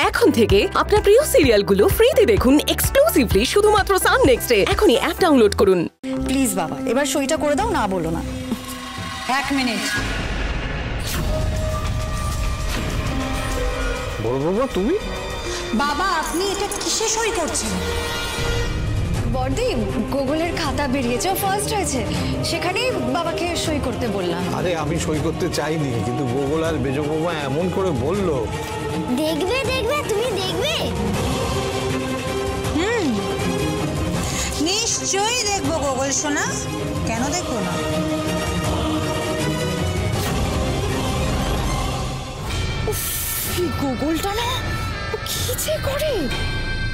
এখন থেকে আপনার প্রিয় সিরিয়ালগুলো ফ্রিতে দেখুন এক্সক্লুসিভলি শুধুমাত্র সান নেক্সটে। এখনই অ্যাপ ডাউনলোড করুন। প্লিজ বাবা, এবার সইটা করে দাও, না বলো না। 1 মিনিট। বড় বাবা তুমি? বাবা আপনি এটা কিসে সই করছেন? বড়দি, গুগলের খাতা বেরিয়েছে, ফার্স্ট হয়েছে, সেখানেই বাবাকে সই করতে বললাম। আরে আমি সই করতে চাইনি, কিন্তু গুগল আর বেজো বাবা এমন করে বললো। দেখবে দেখবে তুমি দেখবে। নিশ্চয়ই দেখবো গুগল সোনা, কেন দেখবো না? গুগলটা না কি যে করে,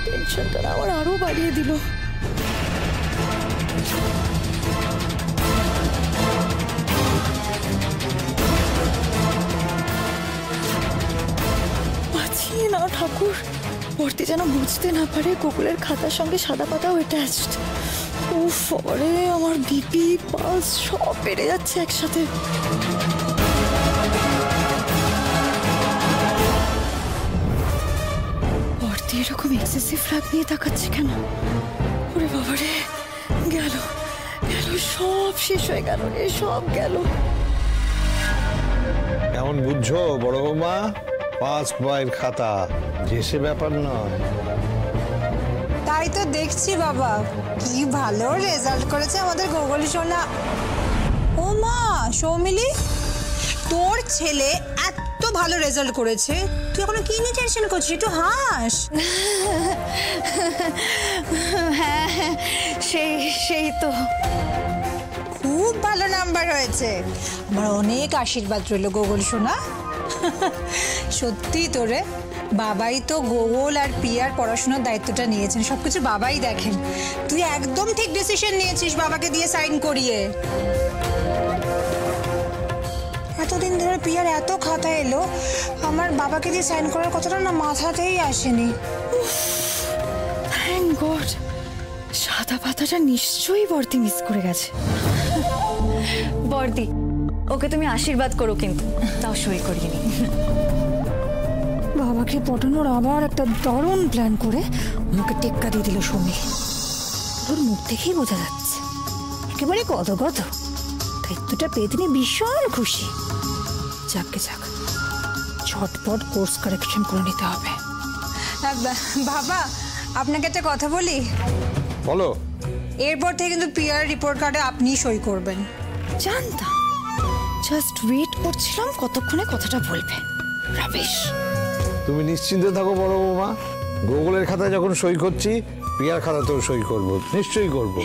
টেনশনটা আমার আরো বাড়িয়ে দিল। বাঁচিয়ে না ঠাকুর, ভর্তি যেন বুঝতে না পারে গুগলের খাতার সঙ্গে সাদা পাতাও অ্যাটাচড। উফ, আরে আমার বিপি পালস সব বেড়ে যাচ্ছে একসাথে। ভর্তি এরকম এক্সেসিভ রাগ নিয়ে তাকাচ্ছে কেন? ওরে বাবারে, গেল গেল, সব শেষ হয়ে গেল রে, সব গেল। কেমন বুঝছো বড় বাবা? ফার্স্ট বয়ের খাতা, যে ব্যাপার নয়। তাই তো দেখছি বাবা, কি ভালো রেজাল্ট করেছে আমাদের গুগল সোনা। ও মা সৌমিলি, তোর ছেলে এত ভালো রেজাল্ট করেছে, তুই এখনো কি নিয়ে টেনশন করছিস? একটু হাস। হ্যাঁ হ্যাঁ, সেই তো খুব ভালো নাম্বার হয়েছে, আমার অনেক আশীর্বাদ রইল গুগল সোনা। সত্যি তোরে বাবাই তো গুগল আর পিয়ার পড়াশোনার দায়িত্বটা নিয়েছেন, সবকিছু বাবাই দেখেন। তুই একদম ঠিক ডিসিশন নিয়েছিস বাবাকে দিয়ে সাইন করিয়ে। এতদিন ধরে পিয়ার এত খাতা এলো, আমার বাবাকে দিয়ে সাইন করার কথাটা না মাথাতেই আসেনি। থ্যাংক গড, সাদা পাতাটা নিশ্চয়ই বর্দি মিস করে গেছে। বর্দি, ওকে তুমি আশীর্বাদ করো, কিন্তু তাও সই করিয়ে নি। বাবাকে পটানোর আবার একটা দারুণ প্ল্যান করে আমাকে টেক্কা দিয়ে দিল সৌমি। ওর মুখ দেখেই বোঝা যাচ্ছে একেবারে গদগদ। দায়িত্বটা পেয়ে তিনি ভীষণ খুশি। যাকে যাক, ঝটপট কোর্স কারেকশন করে নিতে হবে। বাবা আপনাকে একটা কথা বলি। বলো। এরপর থেকে কিন্তু পিআর রিপোর্ট কার্ডে আপনি সই করবেন। জানতাম, জাস্ট ওয়েট করছিলাম কতক্ষণে কথাটা বলবে। রাবিশ। তুমি নিশ্চিন্তে থাকো বড় বাবা, গুগলের খাতায় যখন সই করছি, পিয়ার খাতাতেও সই করবো, নিশ্চয়ই করবো।